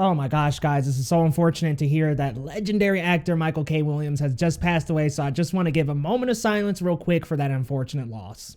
Oh my gosh, guys, this is so unfortunate to hear that legendary actor Michael K. Williams has just passed away, so I just want to give a moment of silence real quick for that unfortunate loss.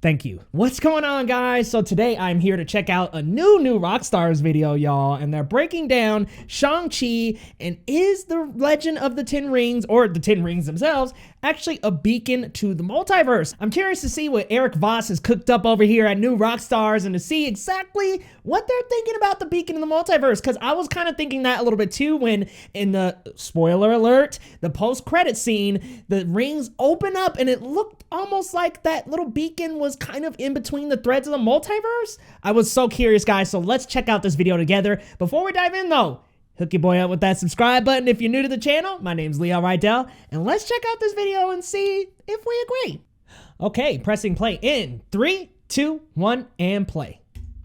Thank you. What's going on, guys? So today I'm here to check out a new Rockstars video, y'all, and they're breaking down Shang-Chi and is the Legend of the Ten Rings, or the Ten Rings themselves, actually a beacon to the multiverse. I'm curious to see what Eric Voss has cooked up over here at New Rockstars and to see exactly what they're thinking about the beacon in the multiverse, because I was kind of thinking that a little bit too when in the, spoiler alert, the post-credit scene, the rings open up and it looked almost like that little beacon was kind of in between the threads of the multiverse. I was so curious, guys, so let's check out this video together. Before we dive in though, hook your boy up with that subscribe button if you're new to the channel. My name's Leon Rydell, and let's check out this video and see if we agree. Okay, pressing play in 3, 2, 1, and play.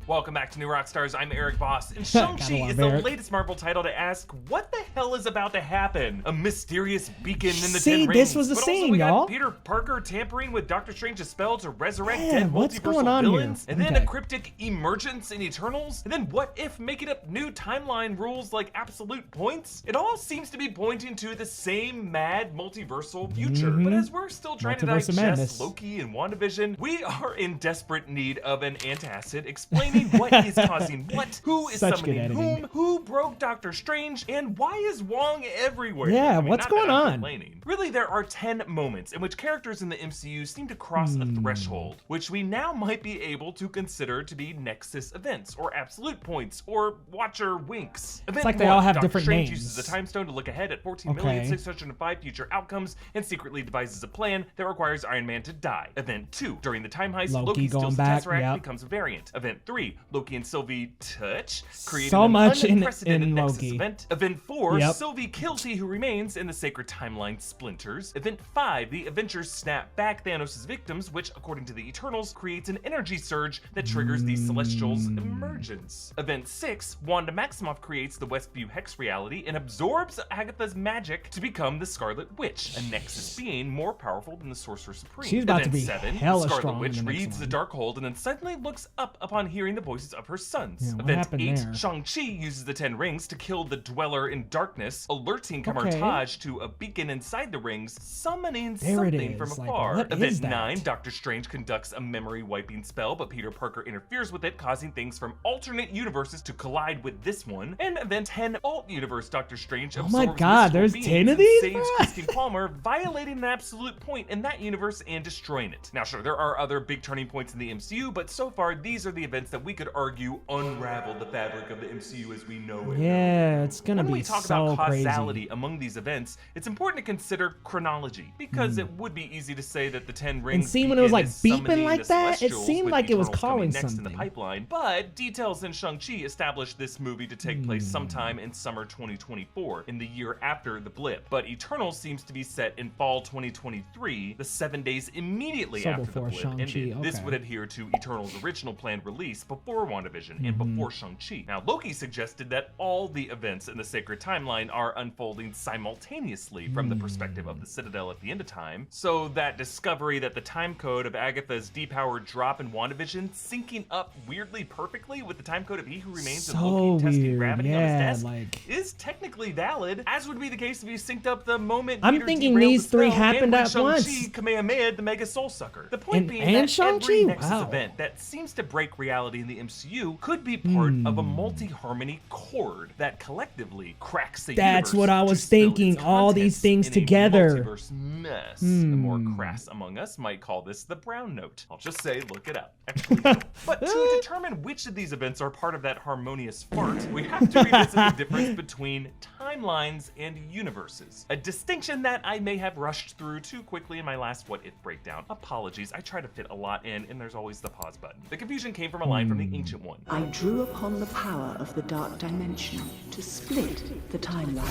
Welcome back to New Rockstars. I'm Eric Voss, and Shang-Chi is the latest Marvel title to ask what the hell is about to happen. A mysterious beacon in the Ten Rings. This was the scene, y'all. Peter Parker tampering with Doctor Strange's spell to resurrect dead multiversal villains, here? And then a cryptic emergence in Eternals, and then what if making up new timeline rules like absolute points? It all seems to be pointing to the same mad multiversal future. But as we're still trying to digest Loki and WandaVision, we are in desperate need of an antacid explaining what is causing what, who is summoning whom, who broke Doctor Strange, and why is Wong everywhere? Yeah, what's going on? Really, there are 10 moments in which characters in the MCU seem to cross a threshold, which we now might be able to consider to be Nexus events, or absolute points, or Watcher winks. It's like they all have different names. Doctor Strange uses the Time Stone to look ahead at 14,605 future outcomes and secretly devises a plan that requires Iron Man to die. Event 2, during the time heist, Loki steals the Tesseract, becomes a variant. Event 3, Loki and Sylvie touch, creating so much an unprecedented in Nexus Loki. event. Event 4, Sylvie kills He Who Remains and the Sacred Timeline splinters. Event 5, the Avengers snap back Thanos' victims, which, according to the Eternals, creates an energy surge that triggers the Celestials' emergence. Event 6, Wanda Maximoff creates the Westview Hex reality and absorbs Agatha's magic to become the Scarlet Witch, a Nexus being more powerful than the Sorcerer Supreme. She's about Event to be 7, hella the Scarlet strong Witch in the next reads the one. Darkhold and then suddenly looks up upon hearing the voices of her sons. Yeah, what Event happened 8, there? Shang-Chi uses the Ten Rings to kill the Dweller in Darkness, alerting Camartage to a beacon inside the rings, summoning something from afar. Event 9, Doctor Strange conducts a memory-wiping spell, but Peter Parker interferes with it, causing things from alternate universes to collide with this one. And Event 10, Alt-Universe Doctor Strange absorbs there's 10 of and these? saves Christine Palmer, violating an absolute point in that universe and destroying it. Now sure, there are other big turning points in the MCU, but so far these are the events that we could argue unravel the fabric of the MCU as we know it. Yeah, it's gonna be so crazy. When we talk about causality among these events, it's important to consider chronology, because it would be easy to say that the Ten Rings and see when it was like beeping like that, it seemed like it was calling next something. in the pipeline, but details in Shang-Chi established this movie to take place sometime in summer 2024, in the year after the blip. But Eternals seems to be set in fall 2023, the 7 days immediately after the blip ended. This would adhere to Eternals' original planned release before WandaVision and before Shang-Chi. Now, Loki suggested that all the events in the Sacred Timeline are unfolding simultaneously from the perspective of the Citadel at the end of time, so that discovery that the time code of Agatha's depowered drop in WandaVision syncing up weirdly perfectly with the time code of He Who Remains and Loki testing gravity on his desk is technically valid, as would be the case if you synced up the moment I'm Peter thinking derailed these the three spell happened and at when once. Shang-Chi Kamehameha the Mega Soul Sucker. The point being that Shang-Chi? every Nexus event that seems to break reality in the MCU could be part of a multi-harmony chord that collectively cracks the universe. That's what I was thinking, all these things in together. A multiverse mess. The more crass among us might call this the brown note. I'll just say, look it up. But to determine which of these events are part of that harmonious fart, we have to revisit the difference between timelines and universes. A distinction that I may have rushed through too quickly in my last What If breakdown. Apologies, I try to fit a lot in, and there's always the pause button. The confusion came from a line from the Ancient One. I drew upon the power of the dark dimension to split the timeline.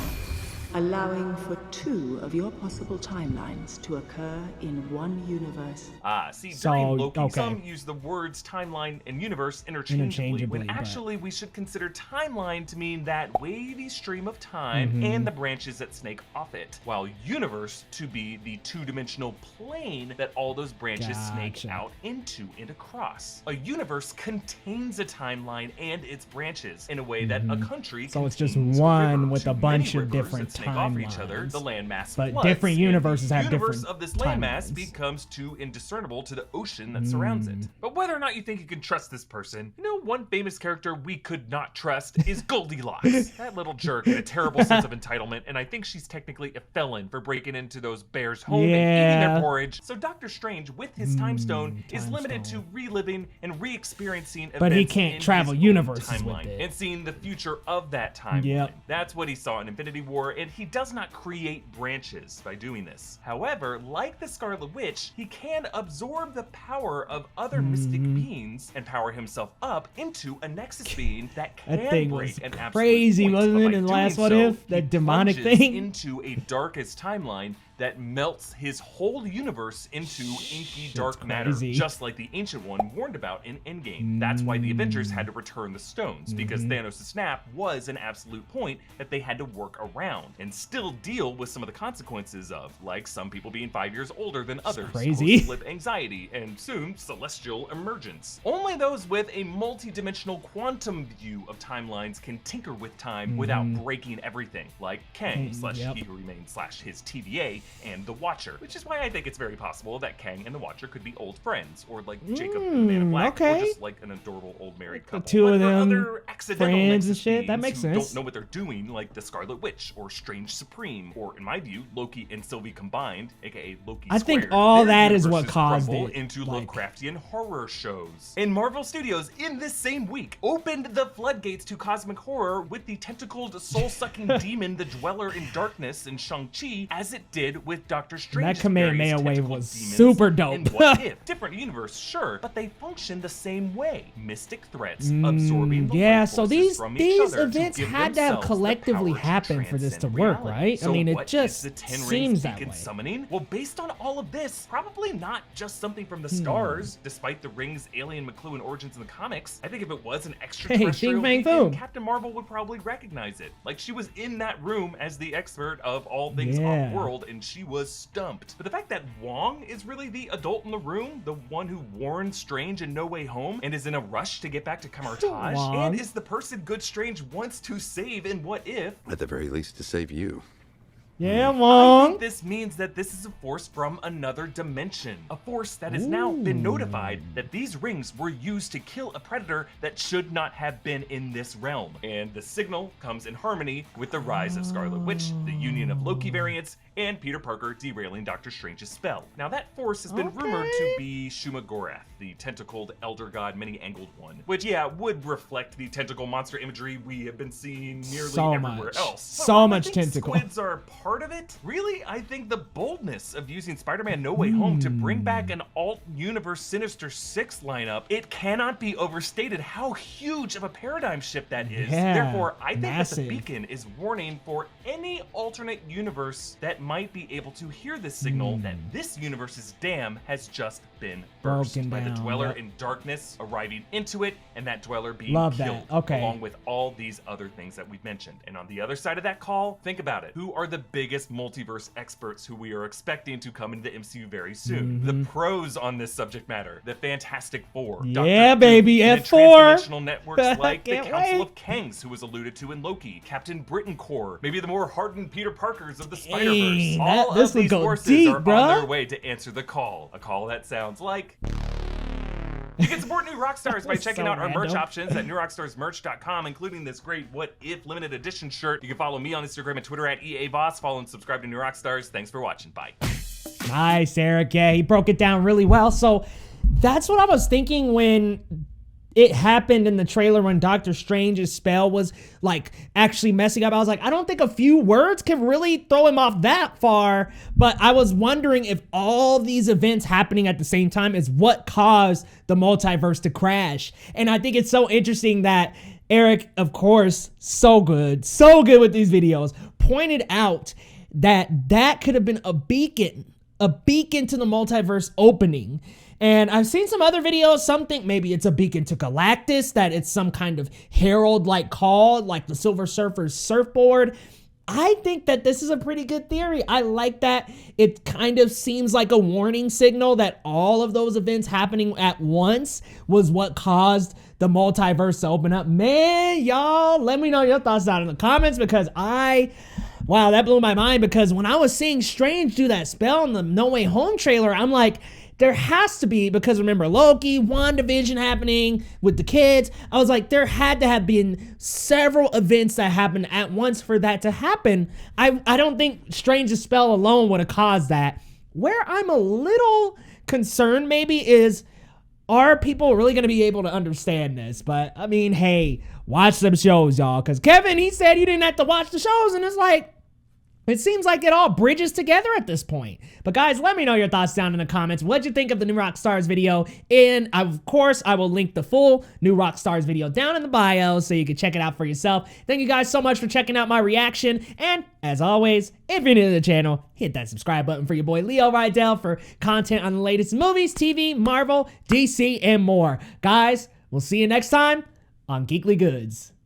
allowing for 2 of your possible timelines to occur in one universe. See, So, during Loki, okay. some use the words timeline and universe interchangeably, when but- actually we should consider timeline to mean that wavy stream of time and the branches that snake off it, while universe to be the two-dimensional plane that all those branches snake Gotcha. out into and across. A universe contains a timeline and its branches in a way that a country So it's just contains a one river. with Too a bunch many of rivers different that snake off each other, timelines. the landmass But floods, different and the universes have universe different of this landmass timelines. becomes too indiscernible to the ocean that surrounds it. But whether or not you think you can trust this person, you know, one famous character we could not trust is Goldilocks. That little jerk had a terrible sense of entitlement, and I think she's technically a felon for breaking into those bears' home and eating Yeah. their porridge. So Doctor Strange, with his time stone, is time limited stone. to reliving and re-experiencing events But he can't in travel his own universes with timeline it. and seeing the future of that timeline. Yep. That's what he saw in Infinity War, and he does not create branches by doing this. However, like the Scarlet Witch, he can absorb the power of other mystic beings and power himself up into a Nexus being that can That thing break was an absolute crazy, point. wasn't But it, by in doing Last What so, If? That he demonic plunges thing? into a darkest timeline that melts his whole universe into inky dark matter, crazy. just like the Ancient One warned about in Endgame. That's why the Avengers had to return the stones, because Thanos' snap was an absolute point that they had to work around and still deal with some of the consequences of, like some people being 5 years older than others, crazy. post-flip anxiety, and soon celestial emergence. Only those with a multi-dimensional quantum view of timelines can tinker with time without breaking everything, like Kang slash Yep. He Who Remains slash his TVA and the Watcher, which is why I think it's very possible that Kang and the Watcher could be old friends, or like Jacob and the Man in Black, okay. or just like an adorable old married couple. two of But there are them other accidental friends and Nexus shit, that beings makes who sense. don't know what they're doing, like the Scarlet Witch or Strange Supreme, or in my view, Loki and Sylvie combined, aka Loki I think squared. all Their that is what universes caused crumble it, into like- Lovecraftian horror shows. And Marvel Studios, in this same week, opened the floodgates to cosmic horror with the tentacled, soul-sucking demon, the Dweller in Darkness in Shang-Chi, as it did with Doctor Strange. That Kamehameha wave was super dope. What If? Different universe, sure, but they function the same way. Mystic threats absorbing the yeah, life so forces these from each other to events give had to have themselves the collectively power to happen for this to transcend work, reality. right? I So mean, it what just is the Ten seems Rings that Beacon way. summoning? Well, based on all of this, probably not just something from the stars, despite the Rings' alien McLuhan origins in the comics. I think if it was an extraterrestrial bing, bang, beacon, boom. Captain Marvel would probably recognize it. Like, she was in that room as the expert of all things Yeah. off-world, and she was stumped. But the fact that Wong is really the adult in the room, the one who warned Strange in No Way Home, and is in a rush to get back to Camartage, Wong. and is the person Good Strange wants to save in What If, At the very least, to save you. Yeah, I Wong. think this means that this is a force from another dimension. A force that has now been notified that these rings were used to kill a predator that should not have been in this realm. And the signal comes in harmony with the rise of Scarlet Witch, the union of Loki variants, and Peter Parker derailing Doctor Strange's spell. Now that force has been rumored to be Shumagorath, the tentacled elder god many-angled one, which would reflect the tentacle monster imagery we have been seeing nearly So everywhere much. else. But So while I much think tentacle. Squids are part of it. Really, I think the boldness of using Spider-Man No Way Home to bring back an alt-universe Sinister Six lineup, it cannot be overstated how huge of a paradigm shift that is. Yeah, Therefore, I think massive. that the Beacon is warning for any alternate universe that might be able to hear this signal that this universe's dam has just been burst Broken by the down, Dweller yep. in Darkness arriving into it, and that Dweller being Love that, killed, okay. along with all these other things that we've mentioned. And on the other side of that call, think about it. Who are the biggest multiverse experts who we are expecting to come into the MCU very soon? The pros on this subject matter, the Fantastic Four. Yeah, Dr. baby, Doom, and F4. transdimensional networks like the Can't Council wait. of Kangs, who was alluded to in Loki, Captain Britain Corps, maybe the more hardened Peter Parkers of the Spider-Verse. Dang, All this of would these go forces deep, are bruh. on their way to answer the call. A call that sounds like... You can support New Rockstars by checking So out our merch random. options at newrockstarsmerch.com, including this great What If limited edition shirt. You can follow me on Instagram and Twitter at EABoss. Follow and subscribe to New Rockstars. Thanks for watching. Bye. Nice, Eric. Yeah, he broke it down really well. So that's what I was thinking when it happened in the trailer, when Doctor Strange's spell was like actually messing up. I was like, I don't think a few words can really throw him off that far. But I was wondering if all these events happening at the same time is what caused the multiverse to crash. And I think it's so interesting that Eric, of course, so good with these videos, pointed out that could have been a beacon to the multiverse opening. And I've seen some other videos, some think maybe it's a beacon to Galactus, that it's some kind of herald-like call, like the Silver Surfer's surfboard. I think that this is a pretty good theory. I like that. It kind of seems like a warning signal that all of those events happening at once was what caused the multiverse to open up. Man, y'all, let me know your thoughts down in the comments, because wow, that blew my mind, because when I was seeing Strange do that spell in the No Way Home trailer, I'm like, there has to be, because remember Loki, WandaVision happening with the kids. I was like, there had to have been several events that happened at once for that to happen. I don't think Strange's spell alone would have caused that. Where I'm a little concerned maybe is, are people really going to be able to understand this? But I mean, hey, watch them shows, y'all. Because Kevin, he said you didn't have to watch the shows, and it's like, it seems like it all bridges together at this point. But guys, let me know your thoughts down in the comments. What'd you think of the new Rockstars video? And of course, I will link the full new Rockstars video down in the bio so you can check it out for yourself. Thank you guys so much for checking out my reaction. And as always, if you're new to the channel, hit that subscribe button for your boy Leo Rydell for content on the latest movies, TV, Marvel, DC, and more. Guys, we'll see you next time on Geekly Goods.